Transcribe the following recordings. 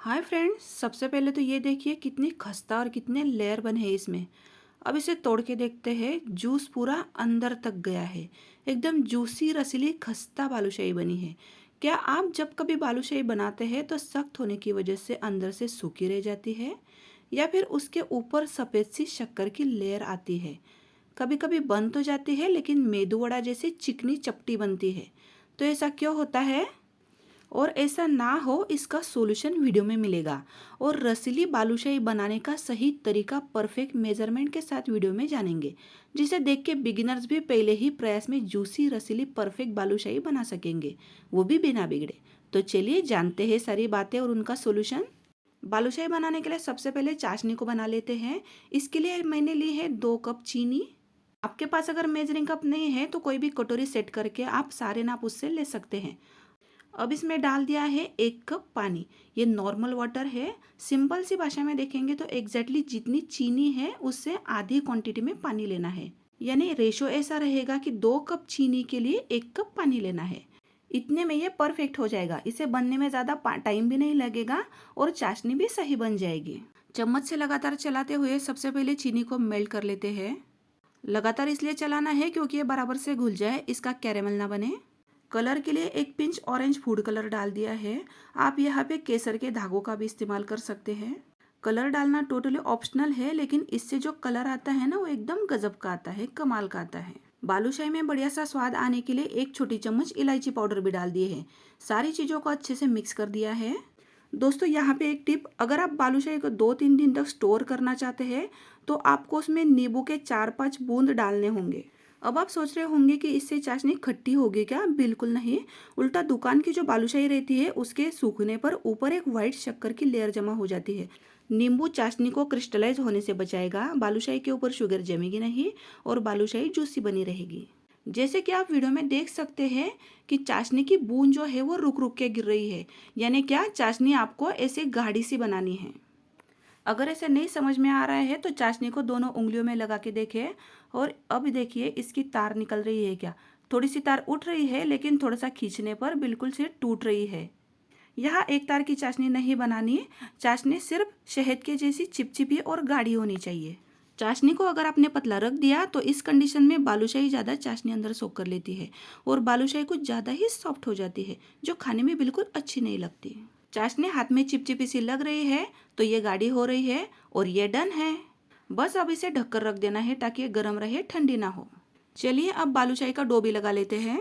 Hi friends, सबसे पहले तो ये देखिए कितनी खस्ता और कितने लेयर बने हैं इसमें। अब इसे तोड़ के देखते हैं। जूस पूरा अंदर तक गया है। एकदम जूसी रसीली खस्ता बालूशाही बनी है। क्या आप जब कभी बालूशाही बनाते हैं तो सख्त होने की वजह से अंदर से सूखी रह जाती है, या फिर उसके ऊपर सफ़ेद सी शक्कर की लेयर आती है? कभी कभी बन तो जाती है लेकिन मेदू वड़ा जैसी चिकनी चपटी बनती है। तो ऐसा क्यों होता है? और ऐसा ना हो, इसका सॉल्यूशन वीडियो में मिलेगा। और रसीली बालूशाही बनाने का सही तरीका परफेक्ट मेजरमेंट के साथ वीडियो में जानेंगे, जिसे देख के बिगिनर्स भी पहले ही प्रयास में जूसी रसीली परफेक्ट बालूशाही बना सकेंगे, वो भी बिना बिगड़े। तो चलिए जानते हैं सारी बातें और उनका सॉल्यूशन। बालूशाही बनाने के लिए सबसे पहले चाशनी को बना लेते हैं। इसके लिए मैंने ली है 2 कप चीनी। आपके पास अगर मेजरिंग कप नहीं है तो कोई भी कटोरी सेट करके आप सारे नाप उससे ले सकते हैं। अब इसमें डाल दिया है 1 कप पानी। ये नॉर्मल वाटर है। सिंपल सी भाषा में देखेंगे तो एग्जैक्टली जितनी चीनी है उससे आधी क्वांटिटी में पानी लेना है। यानी रेशो ऐसा रहेगा कि 2 कप चीनी के लिए 1 कप पानी लेना है। इतने में ये परफेक्ट हो जाएगा। इसे बनने में ज़्यादा टाइम भी नहीं लगेगा और चाशनी भी सही बन जाएगी। चम्मच से लगातार चलाते हुए सबसे पहले चीनी को मेल्ट कर लेते हैं। लगातार इसलिए चलाना है क्योंकि ये बराबर से घुल जाए, इसका कैरेमल ना बने। कलर के लिए 1 पिंच ऑरेंज फूड कलर डाल दिया है। आप यहाँ पे केसर के धागों का भी इस्तेमाल कर सकते हैं। कलर डालना टोटली ऑप्शनल है, लेकिन इससे जो कलर आता है ना वो एकदम गजब का आता है, कमाल का आता है। बालूशाही में बढ़िया सा स्वाद आने के लिए 1 छोटी चम्मच इलायची पाउडर भी डाल दिए है। सारी चीज़ों को अच्छे से मिक्स कर दिया है। दोस्तों, यहाँ पे एक टिप, अगर आप बालूशाही को 2-3 दिन तक स्टोर करना चाहते हैं तो आपको उसमें नींबू के 4-5 बूंद डालने होंगे। अब आप सोच रहे होंगे कि इससे चाशनी खट्टी होगी क्या? बिल्कुल नहीं। उल्टा दुकान की जो बालूशाही रहती है उसके सूखने पर ऊपर एक वाइट शक्कर की लेयर जमा हो जाती है। नींबू चाशनी को क्रिस्टलाइज होने से बचाएगा। बालूशाही के ऊपर शुगर जमेगी नहीं और बालूशाही जूसी बनी रहेगी। जैसे कि आप वीडियो में देख सकते हैं कि चाशनी की बूंद जो है वो रुक रुक के गिर रही है। यानी क्या, चाशनी आपको ऐसे गाढ़ी सी बनानी है। अगर ऐसे नहीं समझ में आ रहा है तो चाशनी को दोनों उंगलियों में लगा के देखें। और अब देखिए इसकी तार निकल रही है क्या? थोड़ी सी तार उठ रही है, लेकिन थोड़ा सा खींचने पर बिल्कुल से टूट रही है। यहाँ एक तार की चाशनी नहीं बनानी। चाशनी सिर्फ शहद के जैसी चिपचिपी और गाढ़ी होनी चाहिए। चाशनी को अगर आपने पतला रख दिया तो इस कंडीशन में बालूशाही ज़्यादा चाशनी अंदर सोख कर लेती है और बालूशाही कुछ ज़्यादा ही सॉफ्ट हो जाती है, जो खाने में बिल्कुल अच्छी नहीं लगती। चाशनी हाथ में चिपचिपी सी लग रही है तो ये गाढ़ी हो रही है और ये डन है। बस अब इसे ढककर रख देना है ताकि ये गर्म रहे, ठंडी ना हो। चलिए अब बालूशाही का डो भी लगा लेते हैं।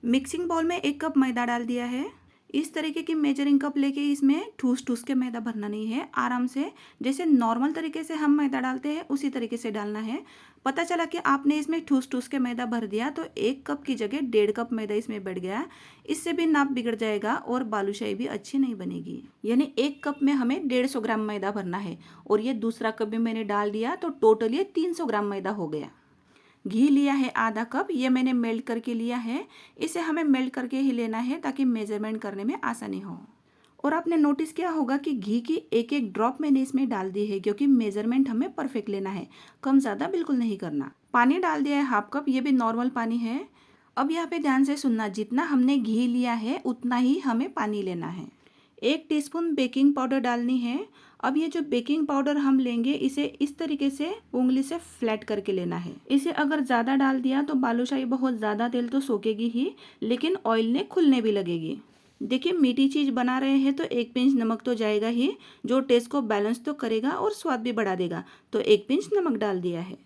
मिक्सिंग बाउल में 1 कप मैदा डाल दिया है। इस तरीके की मेजरिंग कप लेके इसमें ठूस ठूस के मैदा भरना नहीं है, आराम से जैसे नॉर्मल तरीके से हम मैदा डालते हैं उसी तरीके से डालना है। पता चला कि आपने इसमें ठूस ठूस के मैदा भर दिया तो 1 कप की जगह 1.5 कप मैदा इसमें बढ़ गया। इससे भी नाप बिगड़ जाएगा और बालूशाही भी अच्छी नहीं बनेगी। यानी 1 कप में हमें 150 ग्राम मैदा भरना है और ये दूसरा कप भी मैंने डाल दिया तो टोटल ये 300 ग्राम मैदा हो गया। घी लिया है आधा कप, ये मैंने मेल्ट करके लिया है। इसे हमें मेल्ट करके ही लेना है ताकि मेजरमेंट करने में आसानी हो। और आपने नोटिस किया होगा कि घी की एक एक ड्रॉप मैंने इसमें डाल दी है, क्योंकि मेजरमेंट हमें परफेक्ट लेना है, कम ज़्यादा बिल्कुल नहीं करना। पानी डाल दिया है 1/2 कप, ये भी नॉर्मल पानी है। अब यहाँ पे ध्यान से सुनना, जितना हमने घी लिया है उतना ही हमें पानी लेना है। 1 टीस्पून बेकिंग पाउडर डालनी है। अब ये जो बेकिंग पाउडर हम लेंगे इसे इस तरीके से उंगली से फ्लैट करके लेना है। इसे अगर ज़्यादा डाल दिया तो बालूशाही बहुत ज़्यादा तेल तो सोखेगी ही, लेकिन ऑयल ने खुलने भी लगेगी। देखिए, मीठी चीज़ बना रहे हैं तो 1 पिंच नमक तो जाएगा ही, जो टेस्ट को बैलेंस तो करेगा और स्वाद भी बढ़ा देगा। तो 1 पिंच नमक डाल दिया है।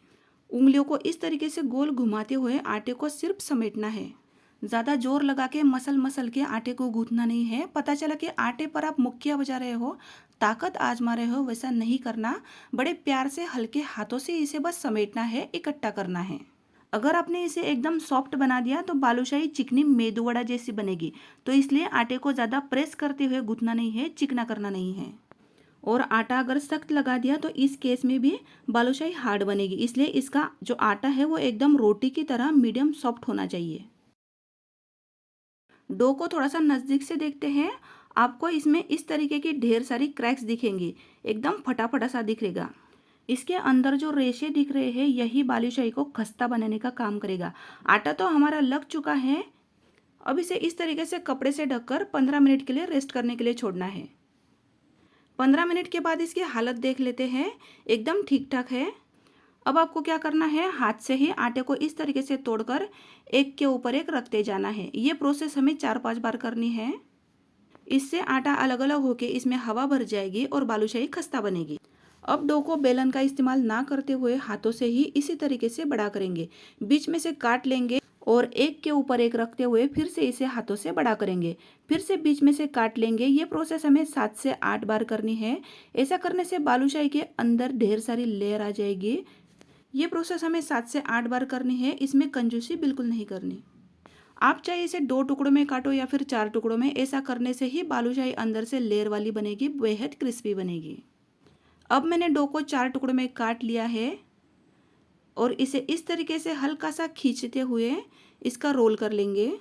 उंगलियों को इस तरीके से गोल घुमाते हुए आटे को सिर्फ समेटना है। ज़्यादा जोर लगा के मसल मसल के आटे को गूंथना नहीं है। पता चला कि आटे पर आप मुक्कियाँ बजा रहे हो, ताकत आजमा रहे हो, वैसा नहीं करना। बड़े प्यार से हल्के हाथों से इसे बस समेटना है, इकट्ठा करना है। अगर आपने इसे एकदम सॉफ्ट बना दिया तो बालूशाही चिकनी मेदू वड़ा जैसी बनेगी। तो इसलिए आटे को ज़्यादा प्रेस करते हुए गूंथना नहीं है, चिकना करना नहीं है। और आटा अगर सख्त लगा दिया तो इस केस में भी बालूशाही हार्ड बनेगी। इसलिए इसका जो आटा है वो एकदम रोटी की तरह मीडियम सॉफ्ट होना चाहिए। डो को थोड़ा सा नज़दीक से देखते हैं। आपको इसमें इस तरीके की ढेर सारी क्रैक्स दिखेंगी, एकदम फटाफटा सा दिखेगा। इसके अंदर जो रेशे दिख रहे हैं यही बालूशाही को खस्ता बनाने का काम करेगा। आटा तो हमारा लग चुका है। अब इसे इस तरीके से कपड़े से ढककर 15 मिनट के लिए रेस्ट करने के लिए छोड़ना है। 15 मिनट के बाद इसकी हालत देख लेते हैं, एकदम ठीक ठाक है। अब आपको क्या करना है, हाथ से ही आटे को इस तरीके से तोड़कर एक के ऊपर एक रखते जाना है। ये प्रोसेस हमें 4-5 बार करनी है। इससे आटा अलग अलग होके इसमें हवा भर जाएगी और बालूशाही खस्ता बनेगी। अब डो को बेलन का इस्तेमाल ना करते हुए हाथों से ही इसी तरीके से बड़ा करेंगे। बीच में से काट लेंगे और एक के ऊपर एक रखते हुए फिर से इसे हाथों से बड़ा करेंगे, फिर से बीच में से काट लेंगे। ये प्रोसेस हमें 7 से 8 बार करनी है। ऐसा करने से बालूशाही के अंदर ढेर सारी लेयर आ जाएगी। ये प्रोसेस हमें 7 से 8 बार करनी है, इसमें कंजूसी बिल्कुल नहीं करनी। आप चाहे इसे 2 टुकड़ों में काटो या फिर 4 टुकड़ों में, ऐसा करने से ही बालूशाही अंदर से लेयर वाली बनेगी, बेहद क्रिस्पी बनेगी। अब मैंने डो को 4 टुकड़ों में काट लिया है और इसे इस तरीके से हल्का सा खींचते हुए इसका रोल कर लेंगे।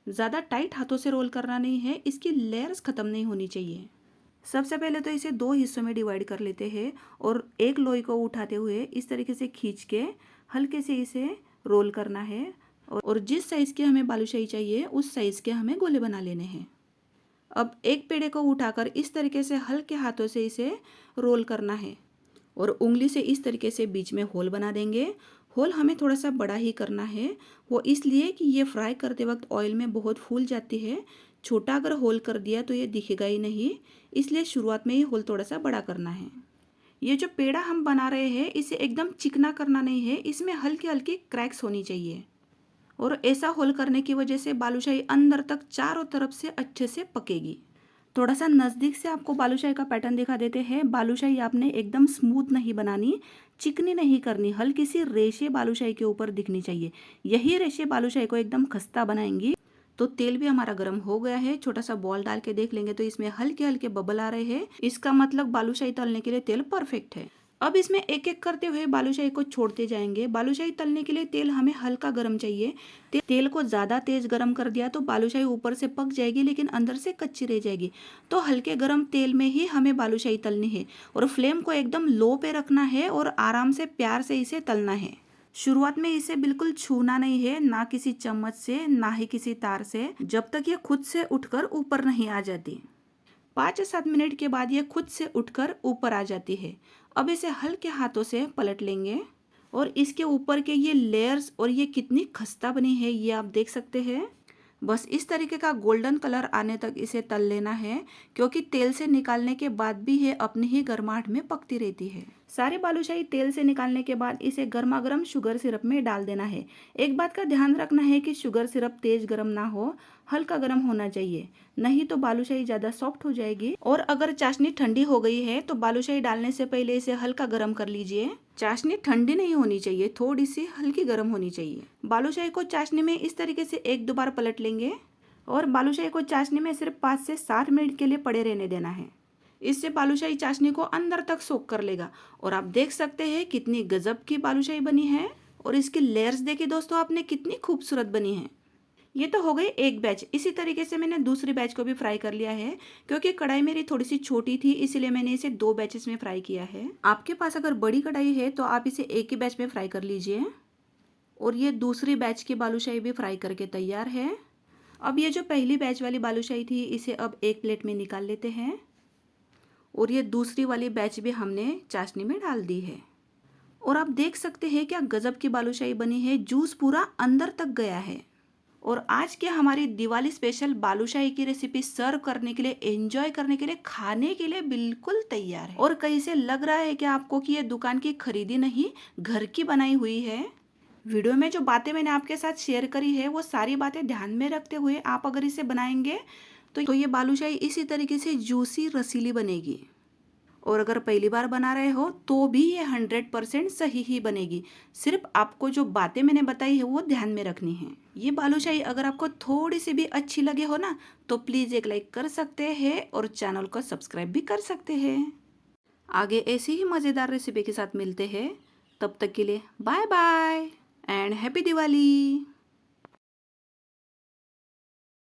ज़्यादा टाइट हाथों से रोल करना नहीं है, इसकी लेयर्स ख़त्म नहीं होनी चाहिए। सबसे पहले तो इसे 2 हिस्सों में डिवाइड कर लेते हैं और एक लोई को उठाते हुए इस तरीके से खींच के हल्के से इसे रोल करना है और जिस साइज़ के हमें बालूशाही चाहिए उस साइज़ के हमें गोले बना लेने हैं। अब एक पेड़े को उठाकर इस तरीके से हल्के हाथों से इसे रोल करना है और उंगली से इस तरीके से बीच में होल बना देंगे। होल हमें थोड़ा सा बड़ा ही करना है, वो इसलिए कि ये फ्राई करते वक्त ऑयल में बहुत फूल जाती है। छोटा अगर होल कर दिया तो ये दिखेगा ही नहीं, इसलिए शुरुआत में ही होल थोड़ा सा बड़ा करना है। ये जो पेड़ा हम बना रहे हैं इसे एकदम चिकना करना नहीं है, इसमें हल्की हल्की क्रैक्स होनी चाहिए और ऐसा होल करने की वजह से बालूशाही अंदर तक चारों तरफ से अच्छे से पकेगी। थोड़ा सा नज़दीक से आपको बालूशाही का पैटर्न दिखा देते हैं। बालूशाही आपने एकदम स्मूथ नहीं बनानी, चिकनी नहीं करनी, हल्की सी रेशे बालूशाही के ऊपर दिखनी चाहिए। यही रेशे बालूशाही को एकदम खस्ता बनाएंगी। तो तेल भी हमारा गर्म हो गया है। छोटा सा बॉल डाल के देख लेंगे तो इसमें हल्के हल्के बबल आ रहे हैं, इसका मतलब बालूशाही तलने के लिए तेल परफेक्ट है। अब इसमें एक एक करते हुए बालूशाही को छोड़ते जाएंगे। बालूशाही तलने के लिए तेल हमें हल्का गर्म चाहिए। तेल को ज़्यादा तेज गर्म कर दिया तो बालूशाही ऊपर से पक जाएगी लेकिन अंदर से कच्ची रह जाएगी। तो हल्के गर्म तेल में ही हमें बालूशाही तलनी है और फ्लेम को एकदम लो पे रखना है और आराम से प्यार से इसे तलना है। शुरुआत में इसे बिल्कुल छूना नहीं है, ना किसी चम्मच से ना ही किसी तार से, जब तक ये खुद से उठकर ऊपर नहीं आ जाती। 5-7 मिनट के बाद ये खुद से उठकर ऊपर आ जाती है। अब इसे हल्के हाथों से पलट लेंगे और इसके ऊपर के ये लेयर्स और ये कितनी खस्ता बनी है ये आप देख सकते हैं। बस इस तरीके का गोल्डन कलर आने तक इसे तल लेना है, क्योंकि तेल से निकालने के बाद भी ये अपनी ही गर्माहट में पकती रहती है। सारी बालूशाही तेल से निकालने के बाद इसे गर्मा गर्म शुगर सिरप में डाल देना है। एक बात का ध्यान रखना है कि शुगर सिरप तेज गर्म ना हो, हल्का गर्म होना चाहिए, नहीं तो बालूशाही ज़्यादा सॉफ्ट हो जाएगी। और अगर चाशनी ठंडी हो गई है तो बालूशाही डालने से पहले इसे हल्का गर्म कर लीजिए। चाशनी ठंडी नहीं होनी चाहिए, थोड़ी सी हल्की गर्म होनी चाहिए। बालूशाही को चाशनी में इस तरीके से 1-2 बार पलट लेंगे और बालूशाही को चाशनी में सिर्फ 5 से 7 मिनट के लिए पड़े रहने देना है। इससे बालूशाही चाशनी को अंदर तक सोख कर लेगा और आप देख सकते हैं कितनी गजब की बालूशाही बनी है। और इसकी लेयर्स देखिए दोस्तों आपने, कितनी खूबसूरत बनी है। ये तो हो गई एक बैच। इसी तरीके से मैंने दूसरी बैच को भी फ्राई कर लिया है। क्योंकि कढ़ाई मेरी थोड़ी सी छोटी थी इसलिए मैंने इसे 2 बैचेस में फ्राई किया है। आपके पास अगर बड़ी कढ़ाई है तो आप इसे एक ही बैच में फ्राई कर लीजिए। और ये दूसरी बैच की बालूशाही भी फ्राई करके तैयार है। अब ये जो पहली बैच वाली बालूशाही थी इसे अब एक प्लेट में निकाल लेते हैं और ये दूसरी वाली बैच भी हमने चाशनी में डाल दी है। और आप देख सकते हैं क्या गजब की बालूशाही बनी है, जूस पूरा अंदर तक गया है। और आज की हमारी दिवाली स्पेशल बालूशाही की रेसिपी सर्व करने के लिए, एंजॉय करने के लिए, खाने के लिए बिल्कुल तैयार है। और कहीं से लग रहा है कि आपको कि ये दुकान की खरीदी नहीं, घर की बनाई हुई है। वीडियो में जो बातें मैंने आपके साथ शेयर करी है वो सारी बातें ध्यान में रखते हुए आप अगर इसे बनाएंगे तो ये बालूशाही इसी तरीके से जूसी रसीली बनेगी। और अगर पहली बार बना रहे हो तो भी ये 100% सही ही बनेगी। सिर्फ आपको जो बातें मैंने बताई है वो ध्यान में रखनी है। ये बालूशाही अगर आपको थोड़ी सी भी अच्छी लगे हो ना तो प्लीज़ एक लाइक कर सकते हैं और चैनल को सब्सक्राइब भी कर सकते हैं। आगे ऐसी ही मज़ेदार रेसिपी के साथ मिलते हैं। तब तक के लिए bye bye and happy Diwali.